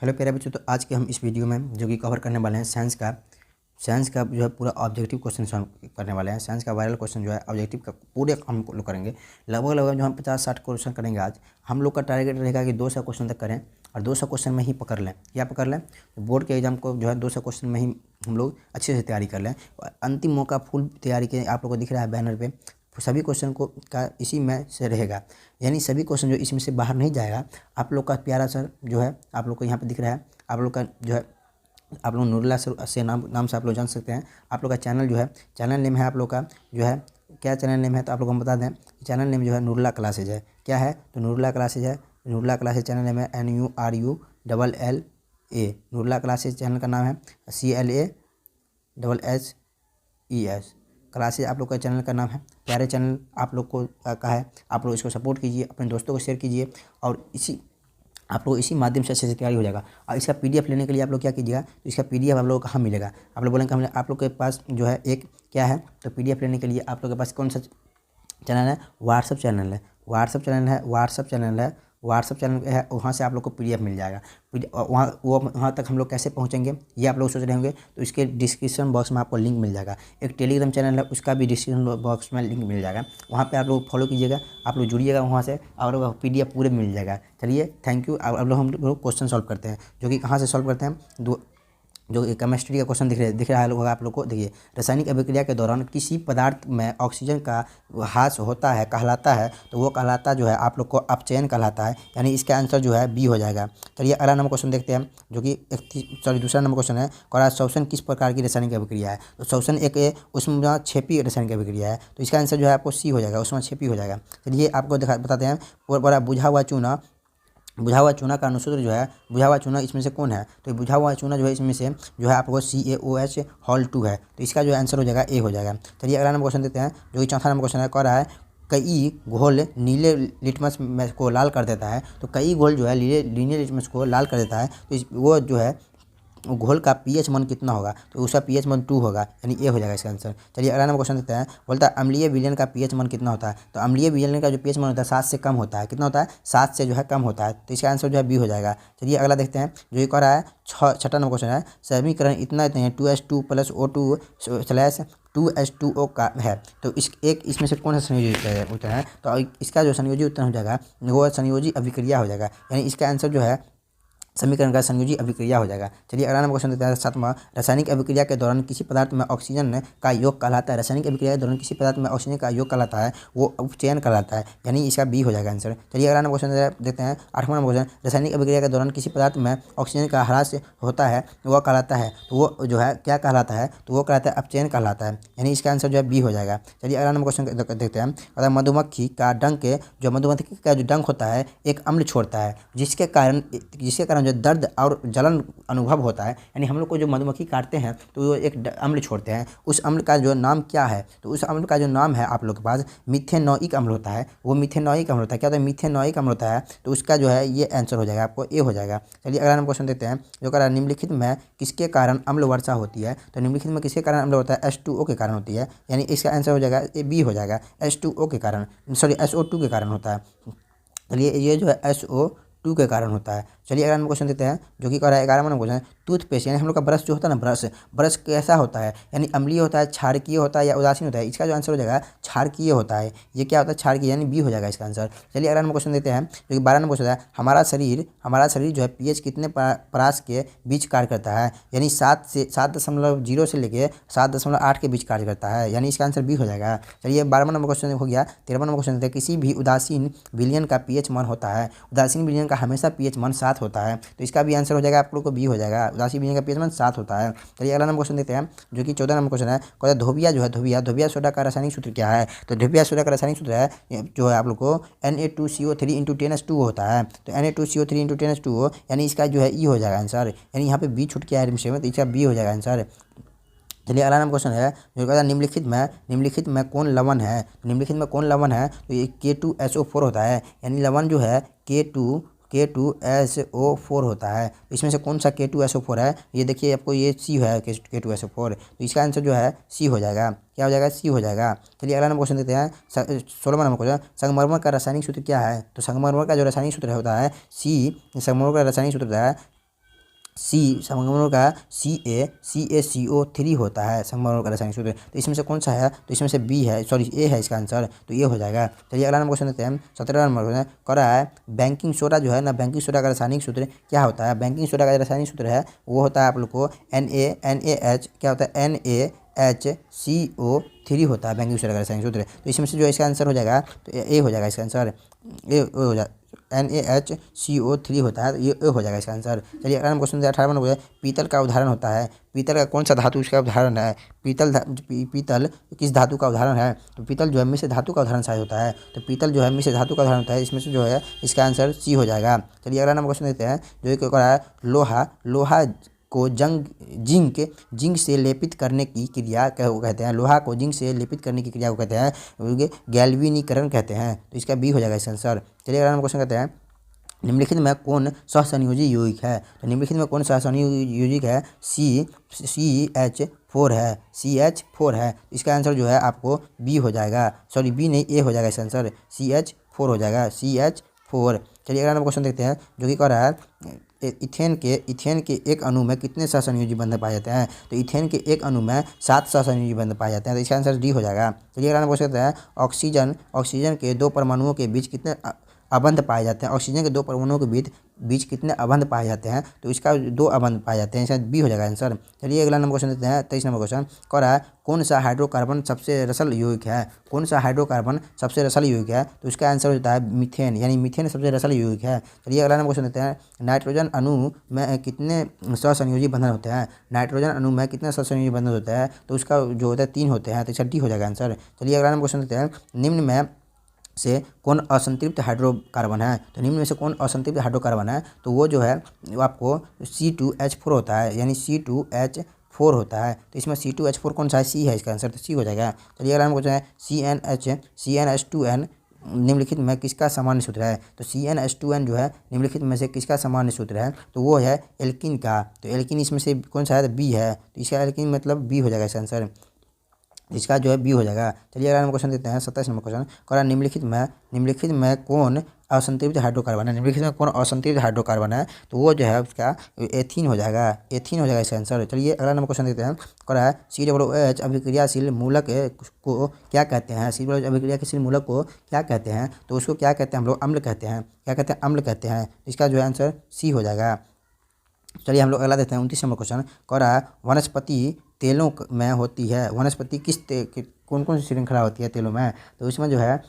Hello प्यारे बच्चों, तो आज के हम इस वीडियो में जो कि कवर करने वाले हैं साइंस का जो है पूरा ऑब्जेक्टिव क्वेश्चन सॉल्व करने वाले हैं। साइंस का वायरल क्वेश्चन जो है ऑब्जेक्टिव का पूरे हम लोग करेंगे। लगभग जो हम 50-60 क्वेश्चन करेंगे आज। हम लोग का टारगेट रहेगा कि 200 क्वेश्चन तक करें और 200 क्वेश्चन में ही पकड़ लें। क्या पकड़ लें? तो बोर्ड के एग्जाम को जो है 200 क्वेश्चन में ही हम लोग अच्छे से तैयारी कर लें। अंतिम मौका फुल तैयारी के आप लोग को दिख रहा है बैनर पे, सभी क्वेश्चन को का इसी में से रहेगा, यानी सभी क्वेश्चन जो इसमें से बाहर नहीं जाएगा। आप लोग का प्यारा सर जो है आप लोग को यहाँ पे दिख रहा है, आप लोग का जो है आप लोग नूरुल्लाह सर से नाम से आप लोग जान सकते हैं। आप लोग का चैनल जो है, चैनल नेम है आप लोग का जो है, क्या चैनल नेम है तो आप लोग को हम बता दें। चैनल नेम जो है नूरुल्लाह क्लासेज है। क्या है? तो नूरुल्लाह क्लासेज है। नूरुल्लाह क्लासेज चैनल नेम है NURULLA। नूरुल्लाह क्लासेज चैनल का नाम है CLASSES क्लासेज आप लोग का चैनल का नाम है। प्यारे चैनल आप लोग को का है, आप लोग इसको सपोर्ट कीजिए, अपने दोस्तों को शेयर कीजिए और आप लोग इसी माध्यम से अच्छे से तैयारी हो जाएगा। और इसका PDF लेने के लिए आप लोग क्या कीजिएगा, तो इसका PDF आप लोग को कहाँ मिलेगा? आप लोग बोलेंगे हमने आप लोग के पास जो है एक क्या है, तो PDF लेने के लिए आप लोग के पास कौन सा चैनल है? व्हाट्सअप चैनल है। व्हाट्सअप चैनल है, वहाँ से आप लोग को PDF मिल जाएगा। वहाँ तक हम लोग कैसे पहुँचेंगे ये आप लोग सोच रहे होंगे, तो इसके डिस्क्रिप्शन बॉक्स में आपको लिंक मिल जाएगा। एक टेलीग्राम चैनल है, उसका भी डिस्क्रिप्शन बॉक्स में लिंक मिल जाएगा। वहाँ पे आप लोग फॉलो कीजिएगा, आप लोग जुड़िएगा वहाँ से और PDF पूरे मिल जाएगा। चलिए थैंक यू। अब लोग हम लोग क्वेश्चन सॉल्व करते हैं, जो कि कहाँ से सॉल्व करते हैं। जो केमिस्ट्री का क्वेश्चन दिख रहा है होगा आप लोग को। देखिए, रासायनिक अभिक्रिया के दौरान किसी पदार्थ में ऑक्सीजन का ह्रास होता है कहलाता है, तो वो कहलाता जो है आप लोग को अपचयन कहलाता है, यानी इसका आंसर जो है B हो जाएगा। चलिए अगला नंबर क्वेश्चन देखते हैं, जो कि दूसरा नंबर क्वेश्चन है। कौरा शोषण किस प्रकार की रासायनिक अभिक्रिया है? तो शोषण एक उष्माक्षेपी रासायनिक अभिक्रिया है, तो इसका आंसर जो है आपको C हो जाएगा, उष्माक्षेपी हो जाएगा। चलिए आपको बताते हैं। बड़ा बुझा हुआ चूना का अनुसूत्र जो है, बुझा हुआ चूना इसमें से कौन है? तो बुझा हुआ चूना जो है इसमें से जो है आपको CaOH2 है, तो इसका जो आंसर हो जाएगा A हो जाएगा। चलिए अगला नंबर क्वेश्चन देते हैं, जो कि चौथा नंबर क्वेश्चन है। कह रहा है कई घोल नीले लिटमस को लाल कर देता है, तो कई घोल जो है नीले लिटमस को लाल कर देता है, तो वो जो है घोल का pH मान कितना होगा? तो उसका pH मान 2 होगा, यानी A हो जाएगा इसका आंसर। चलिए अगला नंबर क्वेश्चन देते हैं। बोलता है अम्लीय विलयन का pH मान कितना होता है? तो अम्लीय विलयन का जो pH मान होता है 7 से कम होता है। कितना होता है? 7 से जो है कम होता है, तो इसका आंसर जो है B हो जाएगा। चलिए अगला देखते हैं, जो ये कह रहा है छठा नंबर क्वेश्चन है। समीकरण इतना है 2H2 + O2/2H2O का है, तो इसमें से कौन सा संयोजी उत्तर है? तो इसका जो संयोजी उत्तर हो जाएगा वो संयोजी अभिक्रिया हो जाएगा, यानी इसका आंसर जो है समीकरण का संयोजी अभिक्रिया हो जाएगा। चलिए अगला नंबर क्वेश्चन देते हैं, सातवां। रासायनिक अभिक्रिया के दौरान किसी पदार्थ में ऑक्सीजन का योग कहलाता है। रासायनिक अभिक्रिया के दौरान किसी पदार्थ में ऑक्सीजन का योग कहलाता है, वो उपचयन कहलाता है, यानी इसका B हो जाएगा आंसर। चलिए अगला नंबर क्वेश्चन देते हैं, आठवां नंबर क्वेश्चन। रासायनिक अभिक्रिया के दौरान किसी पदार्थ में ऑक्सीजन का ह्रास होता है, वह कहलाता है, तो वो जो है क्या कहलाता है? तो वो कहलाता है अपचयन कहलाता है, यानी इसका आंसर जो है B हो जाएगा। चलिए अगला नंबर क्वेश्चन देखते हैं। अगर मधुमक्खी का डंक होता है एक अम्ल छोड़ता है, जिसके कारण जो दर्द और जलन अनुभव होता है, यानी हम लोग को जो मधुमक्खी काटते हैं तो वो एक अम्ल छोड़ते हैं। उस अम्ल का जो नाम क्या है? तो उस अम्ल का जो नाम है आप लोग के पास मिथेनोइक अम्ल होता है। वो मिथेनोइक अम्ल होता है। क्या होता है? मिथेनोइक अम्ल होता है, तो उसका जो है ये आंसर हो जाएगा, आपको A हो जाएगा। चलिए अगला नंबर क्वेश्चन देते हैं, जो कह रहा है निम्नलिखित में किसके कारण अम्ल वर्षा होती है? तो निम्नलिखित में किसके कारण अम्ल होता है? H2O के कारण होती है, यानी इसका आंसर हो जाएगा B हो जाएगा। SO2 के कारण होता है। चलिए ये जो है SO2 के कारण होता है। चलिए अगला नंबर क्वेश्चन देते हैं, जो कि कह रहा है 11वां नंबर क्वेश्चन। टूथपेस्ट यानी हम लोग का ब्रश जो होता है ना, ब्रश कैसा होता है? यानी अम्लीय होता है, क्षारकीय होता है या उदासीन होता है? इसका जो आंसर हो जाएगा क्षारकीय होता है। ये क्या होता है? क्षारकीय, यानी B हो जाएगा इसका आंसर। चलिए अगला नंबर क्वेश्चन देते हैं, जो कि 12 नंबर क्वेश्चन है। हमारा शरीर जो है pH कितने परास के बीच कार्य करता है? यानी 7.0 से लेके 7.8 के बीच कार्य करता है, यानी इसका आंसर B हो जाएगा। चलिए 12वां नंबर क्वेश्चन हो गया। 13वां नंबर क्वेश्चन देते हैं, किसी भी उदासीन विलयन का pH मान होता है। उदासीन विलयन का हमेशा pH मान 7 होता है, तो इसका भी आंसर हो जाएगा आप लोग को B हो जाएगा। उदासीन विलयन का pH मान 7 होता है। चलिए अगला नंबर क्वेश्चन देते हैं, जो कि 14 नंबर क्वेश्चन है। कहता है धोबिया जो है धोबिया सोडा का रासायनिक सूत्र क्या है? तो धोबिया सोडा का रासायनिक सूत्र है जो है आप लोग को Na2CO3 × 10H2O होता है, तो Na2CO3 × 10H2O, यानी इसका जो है E हो जाएगा आंसर, यानी यहाँ पे B छूट गया है में, तो इसका B हो जाएगा आंसर। चलिए अगला नंबर क्वेश्चन है, जो कहता है निम्नलिखित में कौन लवण है? निम्नलिखित में कौन लवण है? तो ये K2SO4 होता है, यानी लवण जो है K2SO4 होता है। इसमें से कौन सा K2SO4 है? ये देखिए आपको ये C है K2SO4, तो इसका आंसर जो है C हो जाएगा। क्या हो जाएगा? C हो जाएगा। चलिए अगला नंबर क्वेश्चन देते हैं, 16वां नंबर क्वेश्चन। संगमरमर का रासायनिक सूत्र क्या है? तो संगमरमर का जो रासायनिक सूत्र होता है संगमरमर का रासायनिक सूत्र है सी संगमरमर का CaCO3 होता है संगमरमर का रासायनिक सूत्र। तो इसमें से कौन सा है, तो इसमें से बी है, सॉरी ए है इसका आंसर, तो ये हो जाएगा। चलिए अगला नंबर क्वेश्चन देते हैं। 17 नंबर क्वेश्चन कर रहा है बैंकिंग सोडा जो है ना, बैंकिंग सोडा का रासायनिक सूत्र क्या होता है। बैंकिंग सोडा का रासायनिक सूत्र है वो होता है आप लोग को NaH क्या होता है, NaHCO3 होता है बैंकिंग सोडा का रासायनिक सूत्र। तो इसमें से जो इसका आंसर हो जाएगा तो ए हो जाएगा इसका आंसर, ए हो जाएगा, NaHCO3 होता है तो ये हो जाएगा इसका आंसर। चलिए अगला हम क्वेश्चन 18 नंबर पीतल का उदाहरण होता है। पीतल का कौन सा धातु इसका उदाहरण है। पीतल किस धातु का उदाहरण है, तो पीतल जो है मिश्र धातु का उदाहरण शायद होता है। तो पीतल जो है मिश्र धातु का उदाहरण होता है, इसमें से जो है इसका आंसर सी हो जाएगा। चलिए अगला नंबर क्वेश्चन देते हैं जो एक है लोहा को जिंक से लेपित करने की क्रिया को कहते हैं। लोहा को जिंक से लेपित करने की क्रिया को कहते हैं गैल्वेनीकरण कहते हैं। तो इसका बी हो जाएगा इसका आंसर। चलिए अगला क्वेश्चन कहते हैं निम्नलिखित में कौन सहसंयोजी यौगिक है। तो निम्नलिखित में कौन सहसंयोजी यौगिक है, CH4 है, CH4 है। इसका आंसर जो है आपको बी हो जाएगा, सॉरी बी नहीं ए हो जाएगा इसका आंसर, CH4 हो जाएगा, CH4। चलिए अगला क्वेश्चन देखते हैं जो कि कह रहा है इथेन के एक अणु में कितने सहसंयोजी बंध पाए जाते हैं। तो इथेन के एक अणु में 7 सहसंयोजी बंध पाए जाते हैं। तो इसका आंसर डी हो जाएगा। चलिए अगला क्वेश्चन कहते हैं ऑक्सीजन के दो परमाणुओं के बीच कितने अबंध पाए जाते हैं। ऑक्सीजन के दो परमाणुओं के बीच कितने अबंध पाए जाते हैं। तो इसका 2 अबंध पाए जाते हैं, शायद बी हो जाएगा आंसर। चलिए अगला नंबर क्वेश्चन देते हैं 23 नंबर क्वेश्चन कह रहा है कौन सा हाइड्रोकार्बन सबसे रसल यौगिक है। कौन सा हाइड्रोकार्बन सबसे रसल यौगिक है, तो इसका आंसर होता है मीथेन, यानी मीथेन सबसे रसल यौगिक है। चलिए अगला नंबर क्वेश्चन देते हैं नाइट्रोजन अणु में कितने सहसंयोजी बंधन होते हैं। नाइट्रोजन अणु में कितने सहसंयोजी बंधन होते हैं, तो उसका जो होता है 3 होते हैं। तो इसका डी हो जाएगा आंसर। चलिए अगला नंबर क्वेश्चन देते हैं निम्न में से कौन असंतृप्त हाइड्रोकार्बन है। तो निम्न में से कौन असंतृप्त हाइड्रोकार्बन है, तो वो जो है वो आपको C2H4 होता है, यानी C2H4 होता है। तो इसमें C2H4 कौन सा है, सी है इसका आंसर, तो सी हो जाएगा। चलिए अगर हम क्वेश्चन है CnH2n निम्नलिखित में किसका सामान्य सूत्र है। तो CnH2n जो है निम्नलिखित में से किसका सामान्य सूत्र है, तो वो है एल्किन का। तो एल्किन इसमें से कौन सा है, बी है, तो इसका एल्किन मतलब बी हो जाएगा इसका आंसर, इसका जो है बी हो जाएगा। चलिए अगर हम क्वेश्चन देते हैं 27 नंबर क्वेश्चन करा निम्नलिखित में कौन असंतृप्त हाइड्रोकार्बन है। निम्नलिखित में कौन असंतृप्त हाइड्रोकार्बन है, तो वो जो है उसका एथीन हो जाएगा, एथीन हो जाएगा इसका आंसर। चलिए अगला नंबर क्वेश्चन देते हैं करा COOH अभिक्रियाशील मूलक को क्या कहते हैं। COOH अभिक्रियाशील मूलक को क्या कहते हैं, तो उसको क्या कहते हैं, हम लोग अम्ल कहते हैं, क्या कहते हैं, अम्ल कहते हैं। इसका जो है आंसर सी हो जाएगा। चलिए हम लोग अगला देते हैं 29 नंबर क्वेश्चन कह रहा है वनस्पति तेलों में होती है। वनस्पति कौन कौन सी श्रृंखला होती है तेलों में, तो इसमें जो है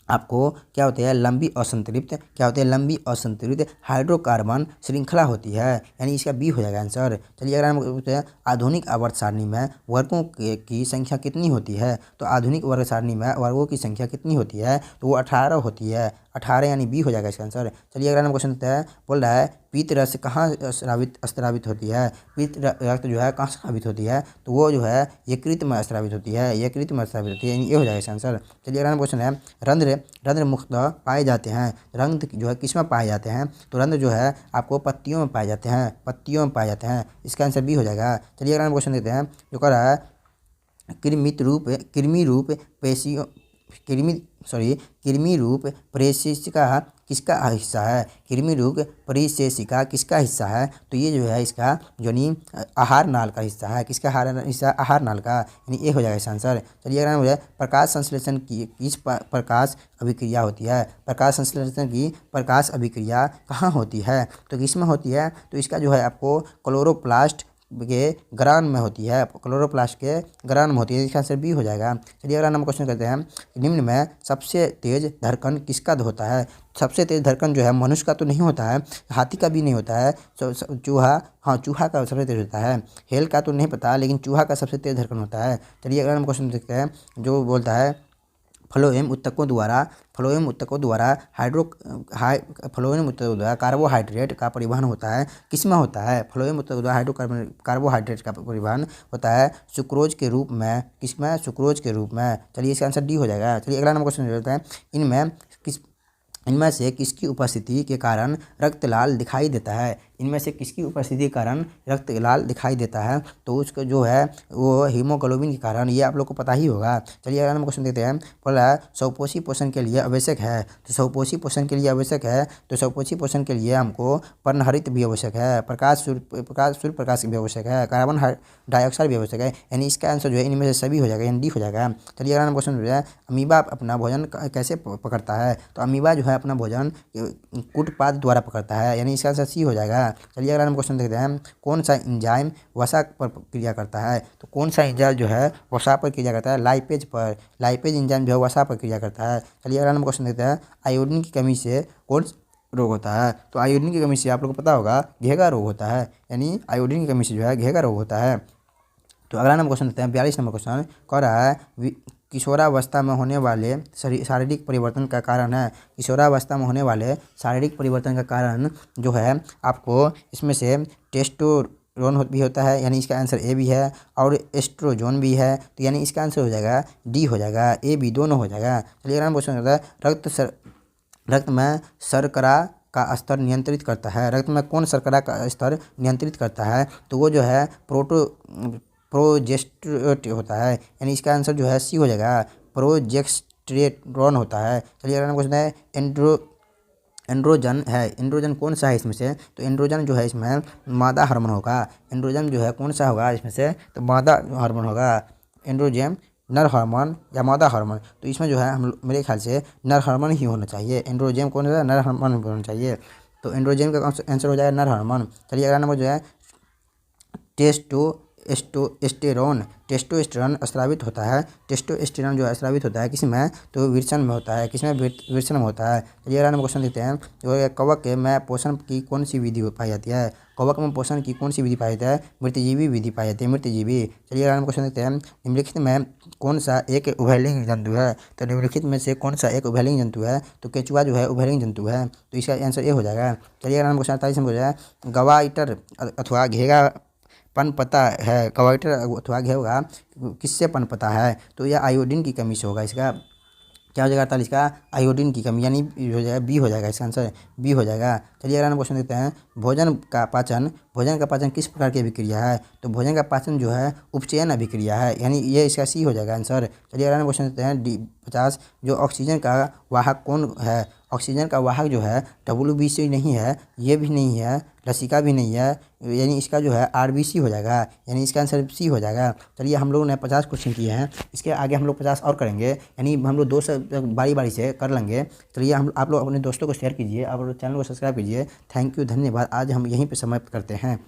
आपको क्या होती है, लंबी असंतृप्त, क्या होती है, लंबी असंतृप्त हाइड्रोकार्बन श्रृंखला होती है, यानी इसका बी हो जाएगा आंसर। चलिए अगर हम पूछते हैं आधुनिक आवर्त सारणी में वर्गों की संख्या कितनी होती है। तो आधुनिक वर्ग सारणी में वर्गों की संख्या कितनी होती है, तो वो 18 होती है, 18 यानी बी हो जाएगा इसका आंसर। चलिए अगर हम क्वेश्चन देते हैं बोल रहा है पीत रस कहाँ स्रावित होती है। पीत रक्त जो है कहाँ स्रावित होती है, तो वो जो है यकृत में स्रावित होती है, यकृत में स्रावित होती है, यानी ये हो जाएगा इसका आंसर। चलिए अगर हम क्वेश्चन है रंध्र मुख्यतः पाए जाते हैं। रंध्र जो है किस में पाए जाते हैं, तो रंध्र जो है आपको पत्तियों में पाए जाते हैं, पत्तियों में पाए जाते हैं, इसका आंसर बी हो जाएगा। चलिए अगर हम क्वेश्चन देते हैं जो कह रहा है कृमि रूप परिशेषिका किसका हिस्सा है। कृमि रूप परिशेषिका किसका हिस्सा है, तो ये जो है इसका यानी आहार नाल का हिस्सा है, किसका हिस्सा, आहार नाल का, यानी ये हो जाएगा इसका आंसर। चलिए अगर मुझे प्रकाश संश्लेषण की किस प्रकाश अभिक्रिया होती है। प्रकाश संश्लेषण की प्रकाश अभिक्रिया कहाँ होती है, तो किसमें होती है, तो इसका जो है आपको क्लोरोप्लास्ट के ग्रान में होती है, क्लोरोप्लास्ट के ग्रान में होती है, इसका आंसर बी हो जाएगा। चलिए अगला नंबर क्वेश्चन करते हैं निम्न में सबसे तेज धड़कन किसका होता है। सबसे तेज धड़कन जो है मनुष्य का तो नहीं होता है, हाथी का भी नहीं होता है, चूहा, हाँ चूहा का सबसे तेज होता है, हेल का तो नहीं पता, लेकिन चूहा का सबसे तेज धड़कन होता है। चलिए अगला नंबर क्वेश्चन देखते हैं जो बोलता है फ्लोएम उत्तकों द्वारा कार्बोहाइड्रेट का परिवहन होता है, किसमें होता है। फ्लोएम उत्तकों द्वारा कार्बोहाइड्रेट का परिवहन होता है सुक्रोज के रूप में, किसमें, सुक्रोज के रूप में। चलिए इसका आंसर डी हो जाएगा। चलिए अगला नंबर क्वेश्चन होता है इनमें से किसकी उपस्थिति के कारण रक्त लाल दिखाई देता है। इनमें से किसकी उपस्थिति के कारण रक्त लाल दिखाई देता है, तो उसको जो है वो हीमोग्लोबिन के कारण, ये आप लोग को पता ही होगा। चलिए अगला हम क्वेश्चन देखते हैं। बोला स्वपोषी पोषण के लिए आवश्यक है, तो स्वपोषी पोषण के लिए आवश्यक है, तो स्वपोषी पोषण के लिए हमको पर्णहरित भी आवश्यक है, सूर्य प्रकाश भी आवश्यक है, कार्बन डाइऑक्साइड भी आवश्यक है, यानी इसका आंसर जो है इनमें से सभी हो जाएगा, यानी डी हो जाएगा। चलिए अगला क्वेश्चन जो है, अमीबा अपना भोजन कैसे पकड़ता है, तो अमीबा जो है अपना भोजन कूटपाद द्वारा पकड़ता है, यानी इसका आंसर सी हो जाएगा। चलिए अगला हम क्वेश्चन देखते हैं। कौन सा एंजाइम वसा पर क्रिया करता है, तो कौन सा एंजाइम जो है वसा पर क्रिया करता है, लाइपेज पर, लाइपेज एंजाइम जो है वसा पर क्रिया करता है। चलिए अगला हम क्वेश्चन देखते हैं। आयोडीन की कमी से कौन रोग होता है, तो आयोडीन की कमी से आप लोग को पता होगा घेगा रोग होता है, यानी आयोडीन की कमी से जो है घेगा रोग होता है। तो अगला नंबर क्वेश्चन देते हैं। 42 नंबर क्वेश्चन कह रहा है किशोरावस्था में होने वाले शारीरिक परिवर्तन का कारण है, किशोरावस्था में होने वाले शारीरिक परिवर्तन का कारण जो है आपको इसमें से टेस्टोस्टेरोन भी होता है, यानी इसका आंसर ए भी है, और एस्ट्रोजन भी है, तो यानी इसका आंसर हो जाएगा डी हो जाएगा, ए बी दोनों हो जाएगा। चलिए अगला क्वेश्चन होता है। रक्त में शर्करा का स्तर नियंत्रित करता है, रक्त में कौन शर्करा का स्तर नियंत्रित करता है, तो वो जो है प्रोजेस्टेरोन होता है, यानी इसका आंसर जो है सी हो जाएगा, प्रोजेस्टेरोन होता है। चलिए अगला क्वेश्चन है। एंड्रोजन है, एंड्रोजन कौन सा है इसमें से, तो एंड्रोजन जो है इसमें मादा हार्मोन होगा, एंड्रोजन जो है कौन सा होगा इसमें से, तो मादा हार्मोन होगा। एंड्रोजन नर हार्मोन या मादा हार्मोन, तो इसमें जो है हम मेरे ख्याल से नर हार्मोन ही होना चाहिए, एंड्रोजन कौन सा नर हार्मोन होना चाहिए, तो एंड्रोजन का आंसर हो जाएगा नर हार्मोन। चलिए अगला नंबर जो है टेस्टोस्टेरोन स्रावित होता है, टेस्टोस्टेरोन जो है स्रावित होता है किसमें, तो वृषण में होता है, किसमें वृषण में होता है। चलिए अगला नंबर क्वेश्चन देखते हैं। जो कवक में पोषण की कौन सी विधि पाई जाती है, कवक में पोषण की कौन सी विधि पाई जाती है, मृतजीवी विधि पाई जाती है, मृतजीवी। चलिए अगला क्वेश्चन देखते हैं। निम्नलिखित में कौन सा एक उभयलिंग जंतु है, तो निम्नलिखित में से कौन सा एक उभयलिंग जंतु है, तो केचुआ जो है उभयलिंग जंतु है, तो इसका आंसर ए हो जाएगा। चलिए अगला क्वेश्चन 48 नंबर जो है। गवाइटर अथवा घेगा पनपता है, गवाइटर अथवा घेगा किससे पनपता है, तो यह आयोडीन की कमी से होगा, इसका क्या हो जाएगा 48 का, आयोडीन की कमी, यानी हो जाएगा बी हो जाएगा, इसका आंसर बी हो जाएगा। चलिए अगला क्वेश्चन देखते हैं। भोजन का पाचन किस प्रकार की अभिक्रिया है, तो भोजन का पाचन जो है उपचयन अभिक्रिया है, यानी ये इसका सी हो जाएगा आंसर। चलिए अगला क्वेश्चन देखते हैं। डी 50 जो ऑक्सीजन का वाहक कौन है, ऑक्सीजन का वाहक जो है WBC नहीं है, ये भी नहीं है, लसिका भी नहीं है, यानी इसका जो है RBC हो जाएगा, यानी इसका आंसर सी हो जाएगा। चलिए हम लोगों ने 50 क्वेश्चन किए हैं, इसके आगे हम लोग 50 और करेंगे, यानी हम लोग 2 से बारी बारी से कर लेंगे। चलिए आप लोग अपने दोस्तों को शेयर कीजिए, आप लोग चैनल को सब्सक्राइब कीजिए। थैंक यू, धन्यवाद। आज हम यहीं पर समाप्त करते हैं।